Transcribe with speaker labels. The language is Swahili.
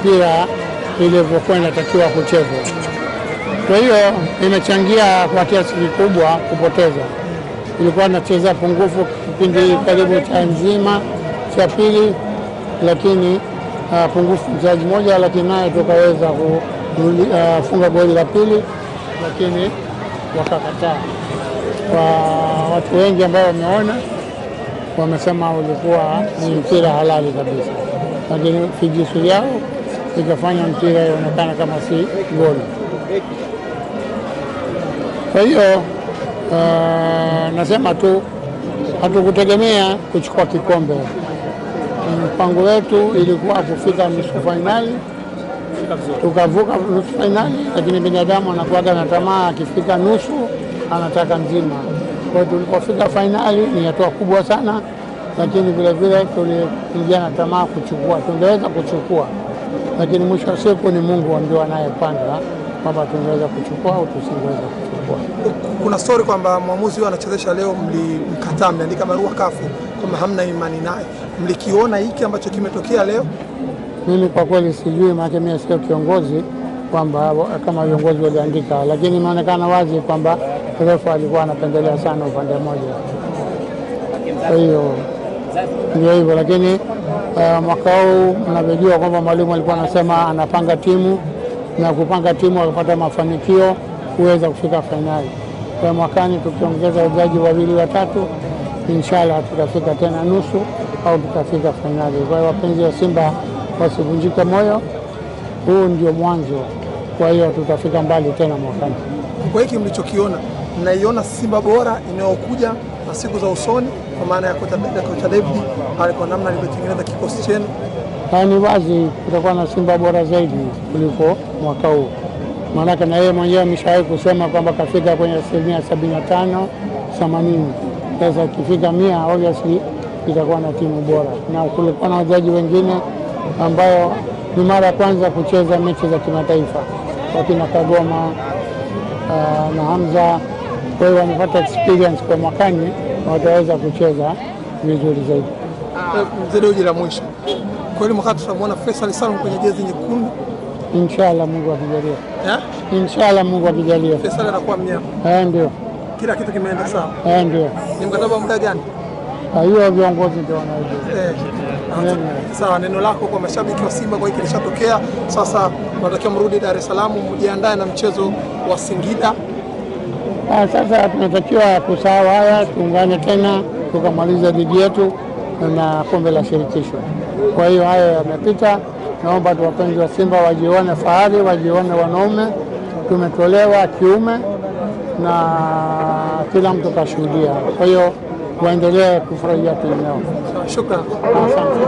Speaker 1: mpira ilivyokuwa inatakiwa kuchezwa. Kwa hiyo imechangia kwa kiasi kikubwa kupoteza. Ilikuwa nacheza pungufu kipindi karibu cha nzima cha pili, lakini pungufu mchezaji mmoja, lakini naye tukaweza kufunga goli la pili, lakini wakakataa. Kwa watu wengi ambao wameona wamesema ulikuwa ni mpira halali kabisa, lakini fijisu yao ikafanya mpira ionekana kama si goli. Kwa hiyo nasema tu hatukutegemea kuchukua kikombe. Mpango wetu ilikuwa kufika nusu finali, tukavuka nusu finali, lakini binadamu anakuwaga na tamaa, akifika nusu anataka nzima. Kwa hiyo tulipofika finali ni hatua kubwa sana, lakini vile vile tuliingia na tamaa kuchukua. Tungeweza kuchukua, lakini mwisho wa siku ni Mungu ndio anayepanga kwamba tungeweza kuchukua au tusingeweza kuchukua.
Speaker 2: Kuna story kwamba mwamuzi huyo anachezesha leo mlimkataa, mliandika barua kafu kwamba hamna imani naye. Mlikiona hiki ambacho kimetokea leo?
Speaker 1: Mimi kwa kweli sijui, maana mimi sio kiongozi kwamba kama viongozi waliandika, lakini inaonekana wazi kwamba refa alikuwa anapendelea sana upande mmoja. Kwa hiyo ndio hivyo, lakini mwaka huu mnavyojua kwamba mwalimu alikuwa anasema anapanga timu na kupanga timu akapata mafanikio kuweza kufika finali. Kwa mwakani tukiongeza wachezaji wawili watatu, inshallah tutafika tena nusu au tutafika finali. Kwa hiyo wapenzi wa Simba wasivunjike moyo, huu ndio mwanzo. Kwa hiyo tutafika mbali tena mwakani.
Speaker 2: Kwa hiki mlichokiona, mnaiona Simba bora inayokuja na siku za usoni, kwa maana ya kocha David kwa namna alivyotengeneza kikosi chenu?
Speaker 1: Ni wazi kutakuwa na Simba bora zaidi kuliko mwaka huu. Maana na yeye mwenyewe ameshawahi kusema kwamba kafika kwenye 75-80. Sasa ikifika 100 obviously itakuwa na timu bora. Na kulikuwa na wachezaji wengine ambao ni mara ya kwanza kucheza mechi za kimataifa, wakina Kagoma na Hamza. Kwa hiyo wamepata experience, kwa mwakani wataweza kucheza vizuri zaidi.
Speaker 2: Mzee Dewji, la mwisho, kweli mwaka tutamwona Faisal Salum kwenye jezi nyekundu?
Speaker 1: Inshallah Mungu akijalia. Inshallah Mungu akijalia.
Speaker 2: Faisal atakuwa mnyama.
Speaker 1: Ndio.
Speaker 2: Kila kitu kimeenda sawa.
Speaker 1: Ndio.
Speaker 2: Ni mkataba muda gani?
Speaker 1: Hiyo viongozi ndio wanajua.
Speaker 2: Sawa, neno lako kwa mashabiki wa Simba kwa hiki kilishatokea. Sasa tunatakiwa mrudi Dar es Salaam, mjiandae na mchezo wa Singida.
Speaker 1: Sasa tunatakiwa kusahau haya, tuungane tena tukamaliza ligi yetu na kombe la shirikisho. Kwa hiyo haya yamepita. Naomba wapenzi wa Simba wajione fahari, wajione wanaume, tumetolewa kiume na kila mtu kashuhudia. Kwa hiyo waendelee kufurahia timu yao.
Speaker 2: Shukrani.
Speaker 1: Asante.